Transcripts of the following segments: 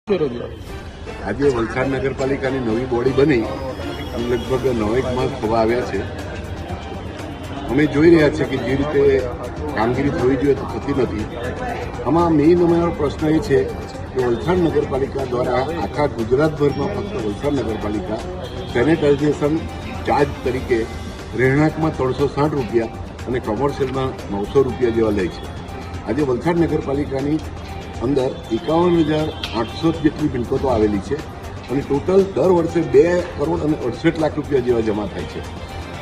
આજે વલસાડ નગરપાલિકાની નવી બોડી બની લગભગ 9 માસ થવા આવ્યા છે. અમે જોઈ રહ્યા છીએ કે જે રીતે કામગીરી થવી જોઈએ તો થતી નથી. આમાં મેઇન અમારો પ્રશ્ન એ છે કે વલસાડ નગરપાલિકા દ્વારા આખા ગુજરાતભરમાં ફક્ત વલસાડ નગરપાલિકા સેનેટાઇઝેશન ચાર્જ તરીકે રહેણાંકમાં 360 રૂપિયા અને કોમર્શિયલમાં 900 રૂપિયા જેવા લે છે. આજે વલસાડ નગરપાલિકાની અંદર 51,800 જેટલી મિલકતો આવેલી છે અને ટોટલ દર વર્ષે 2 કરોડ અને 68 લાખ રૂપિયા જેવા જમા થાય છે.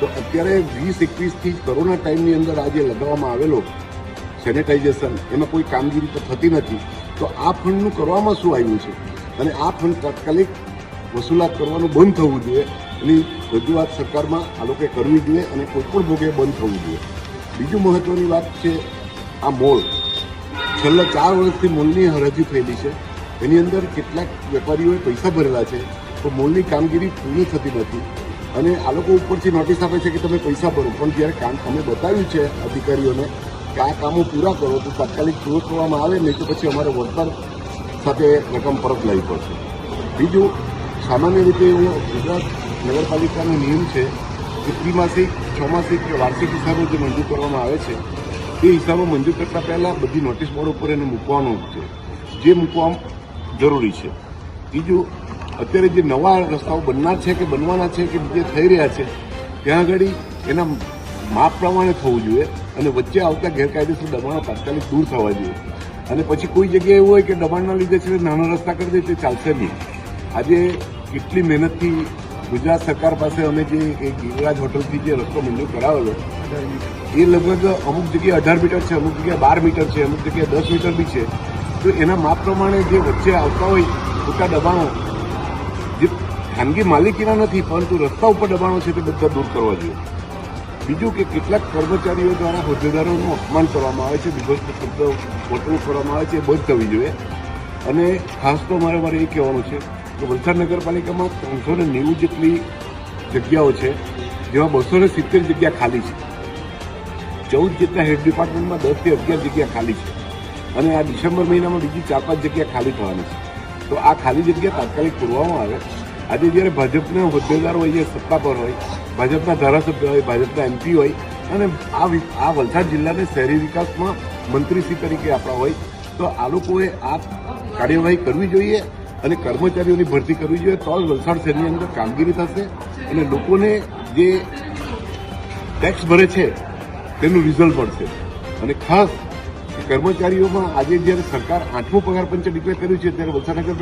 તો અત્યારે 2021થી કોરોના ટાઈમની અંદર આજે લગાવવામાં આવેલો સેનેટાઇઝેશન એમાં કોઈ કામગીરી તો થતી નથી. તો આ ફંડનું કરવામાં શું આવ્યું છે અને આ ફંડ તાત્કાલિક વસૂલાત કરવાનું બંધ થવું જોઈએ. એની રજૂઆત સરકારમાં આ લોકોએ કરવી જોઈએ અને કોઈપણ ભોગે બંધ થવું જોઈએ. બીજું મહત્વની વાત છે આ મોલ. છેલ્લા 4 વર્ષથી મોલની હરાજી થયેલી છે. એની અંદર કેટલાક વેપારીઓએ પૈસા ભરેલા છે તો મોલની કામગીરી પૂરી થતી નથી અને આ લોકો ઉપરથી નોટિસ આપે છે કે તમે પૈસા ભરો, પણ જ્યારે કામ અમે બતાવ્યું છે અધિકારીઓને કે આ કામો પૂરા કરો તો તાત્કાલિક પૂરો કરવામાં આવે, નહીં તો પછી અમારે વળતર સાથે રકમ પરત લેવી પડશે. બીજું, સામાન્ય રીતે એવું ગુજરાત નગરપાલિકાનો નિયમ છે કે ત્રિમાસિક, 6 માસિક કે વાર્ષિક હિસાબો જે મંજૂર કરવામાં આવે છે એ હિસાબો મંજૂર કરતાં પહેલાં બધી નોટિસ બોર્ડ ઉપર એને મૂકવાનું છે, જે મૂકવા જરૂરી છે. બીજું, અત્યારે જે નવા રસ્તાઓ બનનાર છે કે બનવાના છે કે જે થઈ રહ્યા છે ત્યાં આગળ એના માપ પ્રમાણે થવું જોઈએ અને વચ્ચે આવતા ગેરકાયદેસર દબાણો તાત્કાલિક દૂર થવા જોઈએ. અને પછી કોઈ જગ્યાએ એવું હોય કે દબાણના લીધે છે નાના રસ્તા કરી દે તે ચાલશે નહીં. આજે કેટલી મહેનતથી ગુજરાત સરકાર પાસે અમે જે ગિરિરાજ હોટલથી જે રસ્તો મંજૂર કરાવેલો એ લગભગ અમુક જગ્યાએ 18 મીટર છે, અમુક જગ્યાએ 12 મીટર છે, અમુક જગ્યાએ 10 મીટર બી છે. તો એના માપ પ્રમાણે જે વચ્ચે આવતા હોય મોટા દબાણો જે ખાનગી માલિકીના નથી પરંતુ રસ્તા ઉપર દબાણો છે તે બધા દૂર કરવા જોઈએ. બીજું કે કેટલાક કર્મચારીઓ દ્વારા હોદ્દેદારોનું અપમાન કરવામાં આવે છે, બીભત્સ શબ્દ વર્તણૂક કરવામાં આવે છે, એ બંધ થવી જોઈએ. અને ખાસ તો મારે એ કહેવાનું છે કે વલસાડ નગરપાલિકામાં 390 જેટલી જગ્યાઓ છે જેમાં 270 જગ્યા ખાલી છે. 14 જેટલા હેડ ડિપાર્ટમેન્ટમાં 10 થી 11 જગ્યા ખાલી છે અને આ ડિસેમ્બર મહિનામાં બીજી 4-5 જગ્યા ખાલી થવાની છે. તો આ ખાલી જગ્યા તાત્કાલિક પૂરવામાં આવે. આજે જ્યારે ભાજપના હોદ્દેદારો હોય, જે સત્તા પર હોય, ભાજપના ધારાસભ્ય હોય, ભાજપના MP હોય અને આ વલસાડ જિલ્લાને શહેરી વિકાસમાં મંત્રીશ્રી તરીકે આપણા હોય, તો આ લોકોએ આ કાર્યવાહી કરવી જોઈએ અને કર્મચારીઓની ભરતી કરવી જોઈએ. તો જ વલસાડ શહેરની અંદર કામગીરી થશે અને લોકોને જે ટેક્સ ભરે છે તેનું રિઝલ્ટ મળશે. અને ખાસ કર્મચારીઓમાં આજે જ્યારે સરકાર 8મો પગાર પંચ ડિક્લેર કર્યું છે ત્યારે વલસાડ નગરપાલિકા